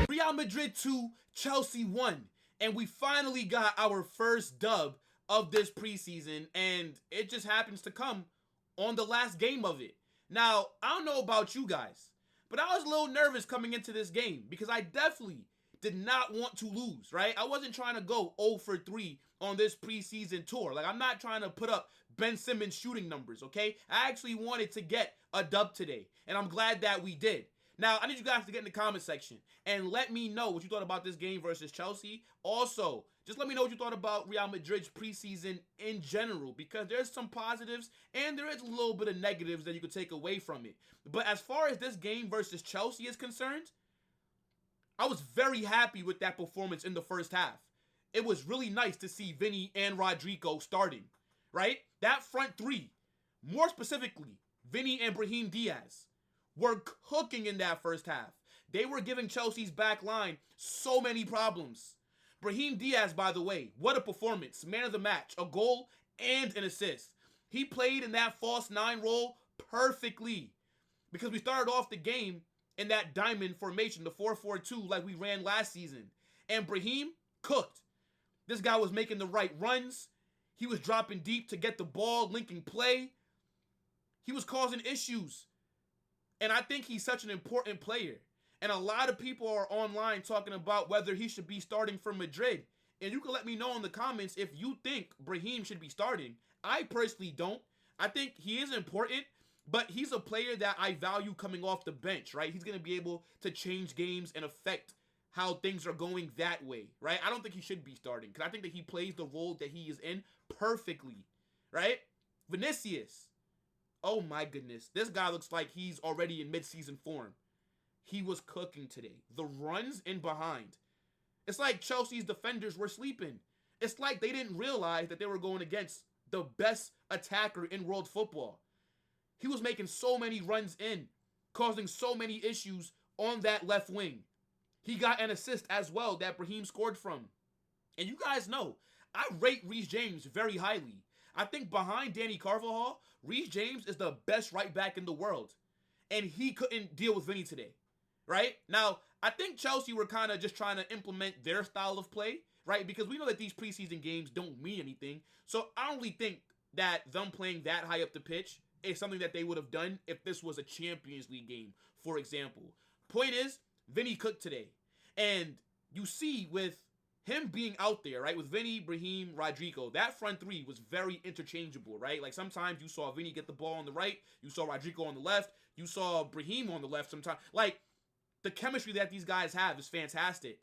Real Madrid 2, Chelsea 1. And we finally got our first dub of this preseason, and it just happens to come on the last game of it. Now, I don't know about you guys, but I was a little nervous coming into this game because I definitely did not want to lose, right? I wasn't trying to go 0 for 3 on this preseason tour. Like, I'm not trying to put up Ben Simmons shooting numbers, okay? I actually wanted to get a dub today, and I'm glad that we did. Now, I need you guys to get in the comment section and let me know what you thought about this game versus Chelsea. Also, just let me know what you thought about Real Madrid's preseason in general, because there's some positives and there is a little bit of negatives that you could take away from it. But as far as this game versus Chelsea is concerned, I was very happy with that performance in the first half. It was really nice to see Vinny and Rodrigo starting, right? That front three, more specifically, Vinny and Brahim Diaz, were cooking in that first half. They were giving Chelsea's back line so many problems. Brahim Diaz, by the way, what a performance. Man of the match, a goal and an assist. He played in that false nine role perfectly because we started off the game in that diamond formation, the 4-4-2 like we ran last season. And Brahim cooked. This guy was making the right runs. He was dropping deep to get the ball, linking play. He was causing issues. And I think he's such an important player. And a lot of people are online talking about whether he should be starting for Madrid. And you can let me know in the comments if you think Brahim should be starting. I personally don't. I think he is important, but he's a player that I value coming off the bench, right? He's going to be able to change games and affect how things are going that way, right? I don't think he should be starting because I think that he plays the role that he is in perfectly, right? Vinicius. Oh my goodness. This guy looks like he's already in mid-season form. He was cooking today. The runs in behind. It's like Chelsea's defenders were sleeping. It's like they didn't realize that they were going against the best attacker in world football. He was making so many runs in, causing so many issues on that left wing. He got an assist as well that Brahim scored from. And you guys know, I rate Reece James very highly. I think behind Danny Carvajal, Reece James is the best right back in the world. And he couldn't deal with Vinny today, right? Now, I think Chelsea were kind of just trying to implement their style of play, right? Because we know that these preseason games don't mean anything. So I don't really think that them playing that high up the pitch is something that they would have done if this was a Champions League game, for example. Point is, Vinny cooked today. And you see with him being out there, right, with Vinny, Brahim, Rodrigo, that front three was very interchangeable, right? Like sometimes you saw Vinny get the ball on the right, you saw Rodrigo on the left, you saw Brahim on the left sometimes. Like, the chemistry that these guys have is fantastic.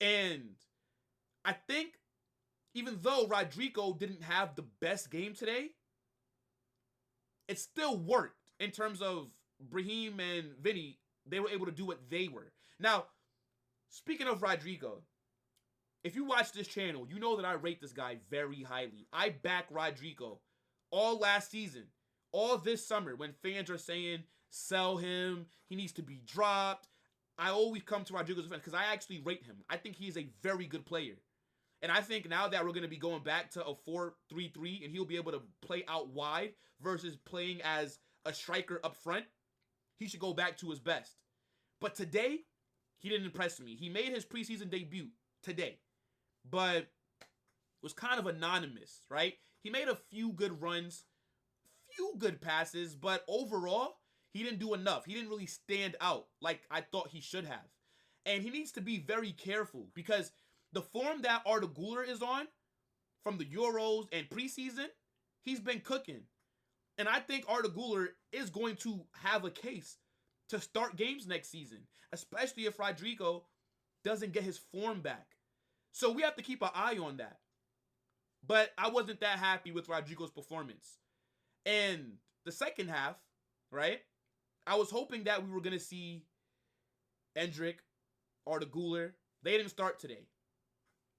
And I think even though Rodrigo didn't have the best game today, it still worked in terms of Brahim and Vinny. They were able to do what they were. Now, speaking of Rodrigo, if you watch this channel, you know that I rate this guy very highly. I back Rodrigo all last season, all this summer when fans are saying, sell him, he needs to be dropped. I always come to Rodrigo's defense because I actually rate him. I think he is a very good player. And I think now that we're going to be going back to a 4-3-3 and he'll be able to play out wide versus playing as a striker up front, he should go back to his best. But today, he didn't impress me. He made his preseason debut today, but was kind of anonymous, right? He made a few good runs, few good passes, but overall, he didn't do enough. He didn't really stand out like I thought he should have. And he needs to be very careful because the form that Arda Güler is on from the Euros and preseason, he's been cooking. And I think Arda Güler is going to have a case to start games next season, especially if Rodrigo doesn't get his form back. So we have to keep an eye on that. But I wasn't that happy with Rodrigo's performance. And the second half, right, I was hoping that we were going to see Endrick, Arda Güler. They didn't start today.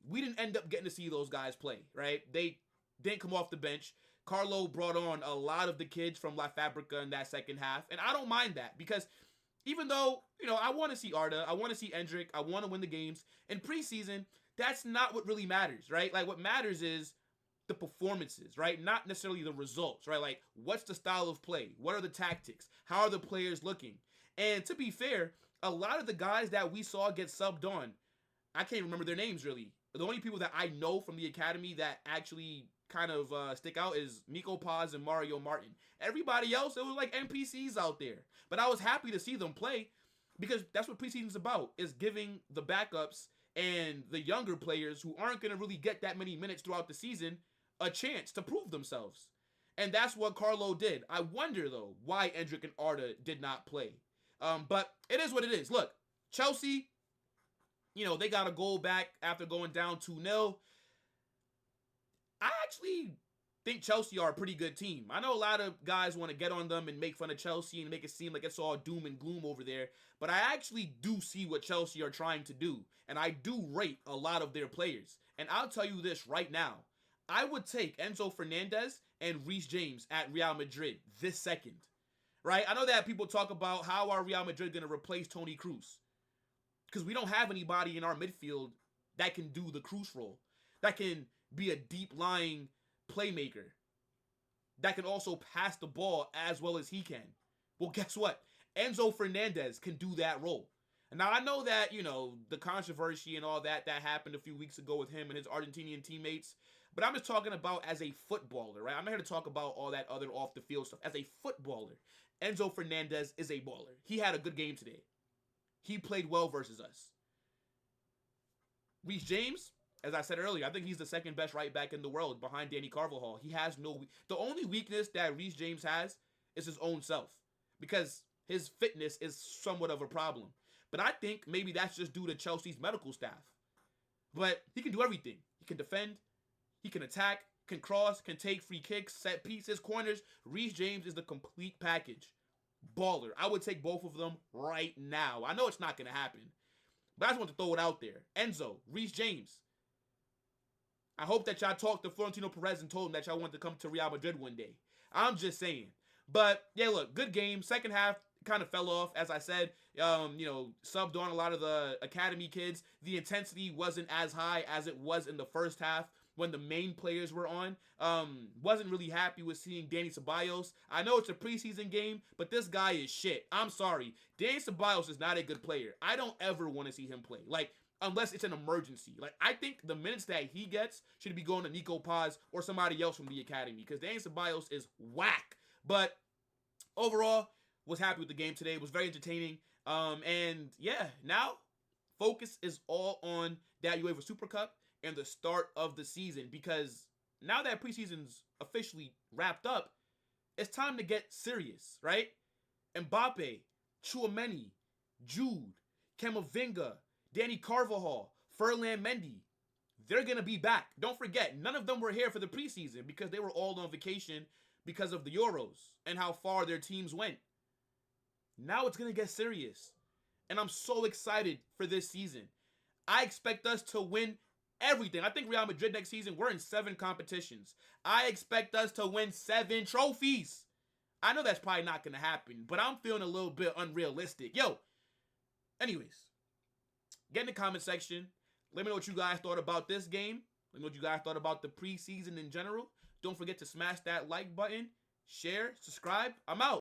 We didn't end up getting to see those guys play, right? They didn't come off the bench. Carlo brought on a lot of the kids from La Fabrica in that second half. And I don't mind that because even though, you know, I want to see Arda, I want to see Endrick, I want to win the games. In preseason, that's not what really matters, right? Like what matters is the performances, right? Not necessarily the results, right? Like, what's the style of play? What are the tactics? How are the players looking? And to be fair, a lot of the guys that we saw get subbed on, I can't remember their names really. The only people that I know from the academy that actually kind of stick out is Miko Paz and Mario Martin. Everybody else, it was like NPCs out there. But I was happy to see them play because that's what preseason's about, is giving the backups and the younger players who aren't going to really get that many minutes throughout the season a chance to prove themselves. And that's what Carlo did. I wonder, though, why Endrick and Arda did not play. But it is what it is. Look, Chelsea, they got a goal back after going down 2-0. I actually think Chelsea are a pretty good team. I know a lot of guys want to get on them and make fun of Chelsea and make it seem like it's all doom and gloom over there. But I actually do see what Chelsea are trying to do. And I do rate a lot of their players. And I'll tell you this right now. I would take Enzo Fernandez and Reece James at Real Madrid this second. Right? I know that people talk about how are Real Madrid going to replace Toni Kroos. Because we don't have anybody in our midfield that can do the Kroos role. That can be a deep-lying playmaker. That can also pass the ball as well as he can. Well, guess what? Enzo Fernandez can do that role. And now I know that, the controversy and all that happened a few weeks ago with him and his Argentinian teammates. But I'm just talking about as a footballer, right? I'm not here to talk about all that other off-the-field stuff. As a footballer, Enzo Fernandez is a baller. He had a good game today. He played well versus us. Reece James, as I said earlier, I think he's the second best right back in the world behind Danny Carvajal. He has the only weakness that Reece James has is his own self, because his fitness is somewhat of a problem. But I think maybe that's just due to Chelsea's medical staff. But he can do everything. He can defend, he can attack, can cross, can take free kicks, set pieces, corners. Reece James is the complete package. Baller. I would take both of them right now. I know it's not going to happen, but I just want to throw it out there. Enzo, Reece James. I hope that y'all talked to Florentino Perez and told him that y'all want to come to Real Madrid one day. I'm just saying. But, yeah, look, good game. Second half kind of fell off, as I said. Subbed on a lot of the academy kids. The intensity wasn't as high as it was in the first half when the main players were on. Wasn't really happy with seeing Dani Ceballos. I know it's a preseason game, but this guy is shit. I'm sorry. Dani Ceballos is not a good player. I don't ever want to see him play. Unless it's an emergency. I think the minutes that he gets should be going to Nico Paz or somebody else from the academy, because Dani Ceballos is whack. But overall, was happy with the game today. It was very entertaining. And yeah, now focus is all on that UEFA Super Cup and the start of the season, because now that preseason's officially wrapped up, it's time to get serious, right? Mbappe, Tchouameni, Jude, Camavinga, Danny Carvajal, Ferland Mendy, they're going to be back. Don't forget, none of them were here for the preseason because they were all on vacation because of the Euros and how far their teams went. Now it's going to get serious. And I'm so excited for this season. I expect us to win everything. I think Real Madrid next season, we're in 7 competitions. I expect us to win 7 trophies. I know that's probably not going to happen, but I'm feeling a little bit unrealistic. Anyways, get in the comment section. Let me know what you guys thought about this game. Let me know what you guys thought about the preseason in general. Don't forget to smash that like button, share, subscribe. I'm out.